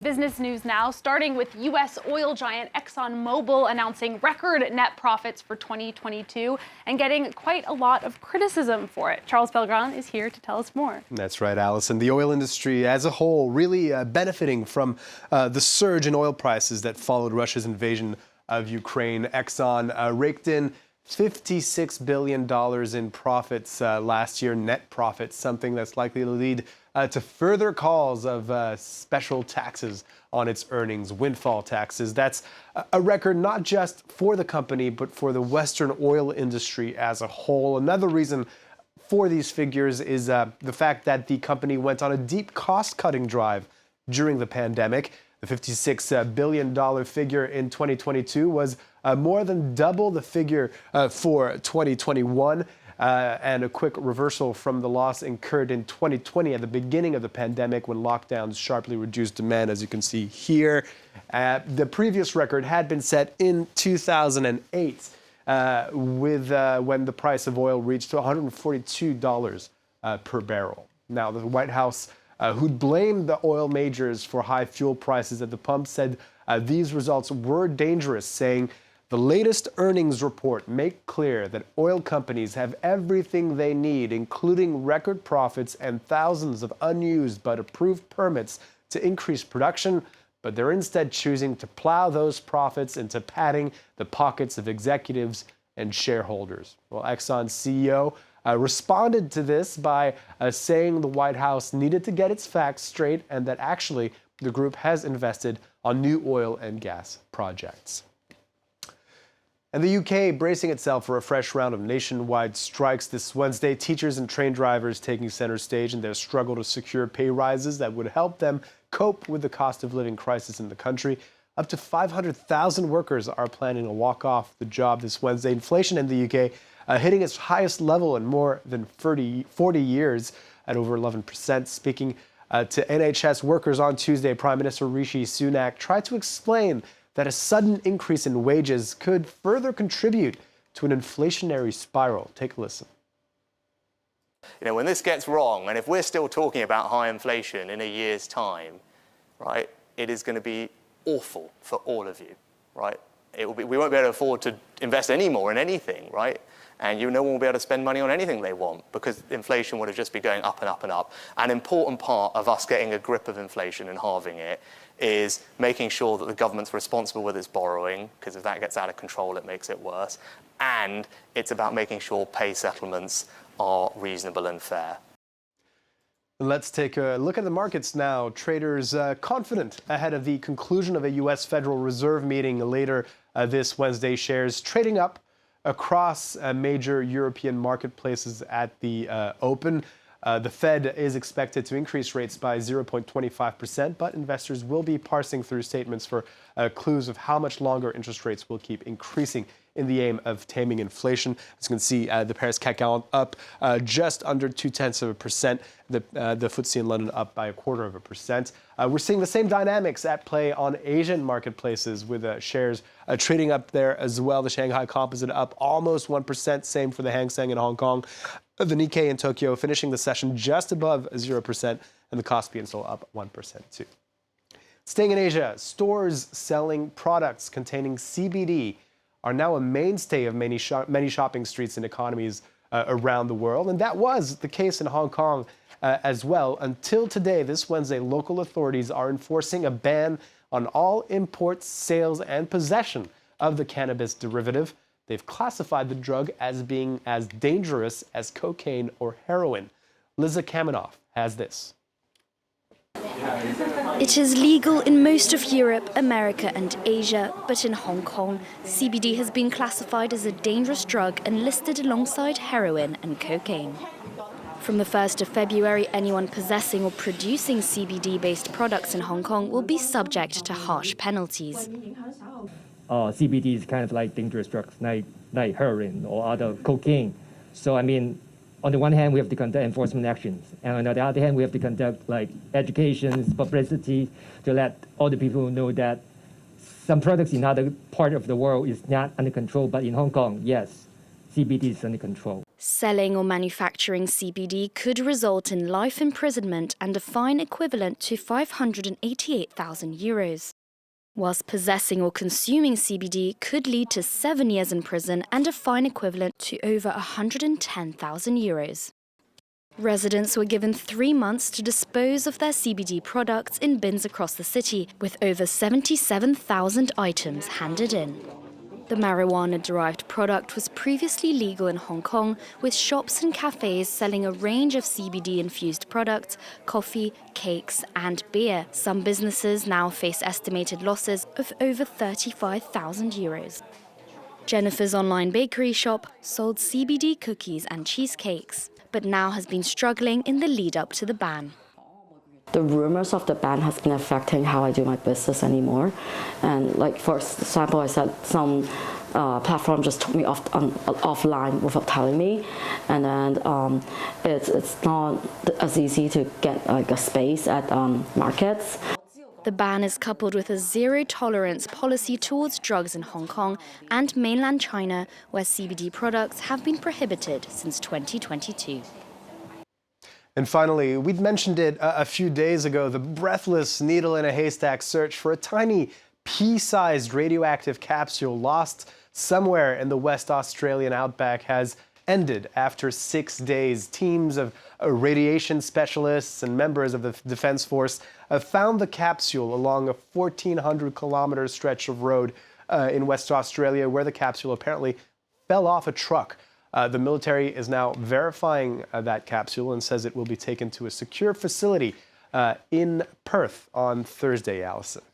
Business news now, starting with U.S. oil giant ExxonMobil announcing record net profits for 2022 and getting quite a lot of criticism for it. Charles Belgrand is here to tell us more. That's right, Allison. The oil industry as a whole really benefiting from the surge in oil prices that followed Russia's invasion of Ukraine. Exxon raked in $56 billion in profits last year, net profits, something that's likely to lead to further calls of special taxes on its earnings, windfall taxes. That's a record not just for the company, but for the Western oil industry as a whole. Another reason for these figures is the fact that the company went on a deep cost-cutting drive during the pandemic. The $56 billion figure in 2022 was more than double the figure for 2021. And a quick reversal from the loss incurred in 2020 at the beginning of the pandemic when lockdowns sharply reduced demand, as you can see here. The previous record had been set in 2008 when the price of oil reached $142 per barrel. Now, the White House, who'd blamed the oil majors for high fuel prices at the pump, said these results were dangerous, saying, "The latest earnings report make clear that oil companies have everything they need, including record profits and thousands of unused but approved permits to increase production, but they're instead choosing to plow those profits into padding the pockets of executives and shareholders." Well, Exxon's CEO responded to this by saying the White House needed to get its facts straight and that actually the group has invested on new oil and gas projects. And the UK bracing itself for a fresh round of nationwide strikes this Wednesday. Teachers and train drivers taking center stage in their struggle to secure pay rises that would help them cope with the cost of living crisis in the country. Up to 500,000 workers are planning to walk off the job this Wednesday. Inflation in the UK hitting its highest level in more than 40 years at over 11%. Speaking to NHS workers on Tuesday, Prime Minister Rishi Sunak tried to explain that a sudden increase in wages could further contribute to an inflationary spiral. Take a listen. You know, when this gets wrong, and if we're still talking about high inflation in a year's time, right, it is going to be awful for all of you, right? We won't be able to afford to invest any more in anything, right? And no one will be able to spend money on anything they want because inflation would have just been going up and up and up. An important part of us getting a grip of inflation and halving it is making sure that the government's responsible with its borrowing, because if that gets out of control, it makes it worse. And it's about making sure pay settlements are reasonable and fair. Let's take a look at the markets now. Traders confident ahead of the conclusion of a U.S. Federal Reserve meeting later this Wednesday. Shares trading up across major European marketplaces at the open. The Fed is expected to increase rates by 0.25%, but investors will be parsing through statements for clues of how much longer interest rates will keep increasing in the aim of taming inflation. As you can see, the Paris CAC 40 up just under 0.2%. The FTSE in London up by 0.25%. We're seeing the same dynamics at play on Asian marketplaces with shares trading up there as well. The Shanghai Composite up almost 1%. Same for the Hang Seng in Hong Kong. The Nikkei in Tokyo finishing the session just above 0%, and the Kospi in Seoul up 1% too. Staying in Asia, stores selling products containing CBD are now a mainstay of many shopping streets and economies around the world. And that was the case in Hong Kong as well. Until today, this Wednesday, local authorities are enforcing a ban on all imports, sales, and possession of the cannabis derivative. They've classified the drug as being as dangerous as cocaine or heroin. Liza Kamenoff has this. It is legal in most of Europe, America and Asia, but in Hong Kong, CBD has been classified as a dangerous drug and listed alongside heroin and cocaine. From the 1st of February, anyone possessing or producing CBD-based products in Hong Kong will be subject to harsh penalties. CBD is kind of like dangerous drugs, like heroin or other cocaine. So, I mean, on the one hand, we have to conduct enforcement actions, and on the other hand, we have to conduct like education, publicity, to let all the people know that some products in other part of the world is not under control, but in Hong Kong, yes, CBD is under control. Selling or manufacturing CBD could result in life imprisonment and a fine equivalent to €588,000. Whilst possessing or consuming CBD could lead to 7 years in prison and a fine equivalent to over €110,000. Residents were given 3 months to dispose of their CBD products in bins across the city, with over 77,000 items handed in. The marijuana-derived product was previously legal in Hong Kong, with shops and cafes selling a range of CBD-infused products, coffee, cakes and beer. Some businesses now face estimated losses of over €35,000. Jennifer's online bakery shop sold CBD cookies and cheesecakes, but now has been struggling in the lead-up to the ban. The rumors of the ban has been affecting how I do my business anymore. And like, for example, I said some platform just took me offline without telling me. And then it's not as easy to get like a space at markets. The ban is coupled with a zero-tolerance policy towards drugs in Hong Kong and mainland China, where CBD products have been prohibited since 2022. And finally, we'd mentioned it a few days ago, the breathless needle in a haystack search for a tiny pea-sized radioactive capsule lost somewhere in the West Australian outback has ended after 6 days. Teams of radiation specialists and members of the Defense Force found the capsule along a 1,400-kilometer stretch of road in West Australia, where the capsule apparently fell off a truck. The military is now verifying that capsule and says it will be taken to a secure facility in Perth on Thursday, Allison.